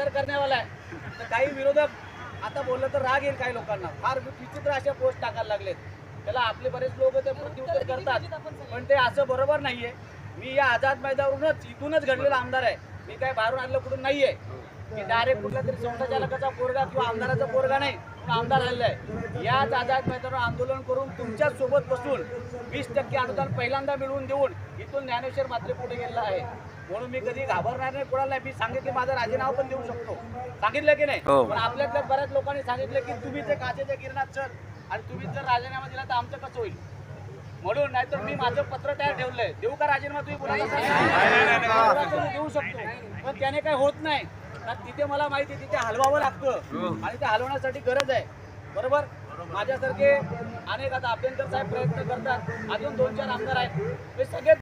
प्रचार करण्यावाला आहे. तर काही विरोधक आता बोललं तर राग येईल काही लोकांना, फार विचित्र अशा पोस्ट टाकायला लागलेत. त्याला आपले बरेच लोक ते प्रत्युत्तर करतात, पण ते असं बरोबर नाहीये. मी या आझाद मैदानावरूनच इथूनच घडलेला आमदार आहे. मी काय बाहेरून आणलं कुठून नाहीये. की डायरेक्ट कुठल्या तरी संस्थाचालकाचा पोरगा किंवा आमदाराचा पोरगा नाही, पण आमदार आलेला आहे. याच आझाद मैदानावर आंदोलन करून तुमच्या सोबत बसून 20% अनुदान पहिल्यांदा मिळवून देऊन इथून ज्ञानेश्वर मात्रे पुढे गेलेला आहे. म्हणून मी कधी घाबरणार नाही कोणाला नाही. मी सांगितले माझा राजीनामा पण देऊ शकतो, सांगितलं की नाही. पण आपल्यातल्या बऱ्याच लोकांनी सांगितलं की तुम्ही ते काचेच्या गिरणात चल आणि तुम्ही जर राजीनामा दिला तर आमचं कसं होईल म्हणून. नाहीतर मी माझं पत्र तयार ठेवलंय, देऊ का राजीनामा तुम्ही बोला देऊ शकतो, पण त्याने काही होत नाही. तिथे मला माहिती आहे तिथे हलवावं लागतं आणि ते हलवण्यासाठी गरज आहे. बरोबर, माझ्यासारखे अनेक आता अभ्यंकर साहेब प्रयत्न करतात, अजून 2-4 आमदार आहेत, हे सगळे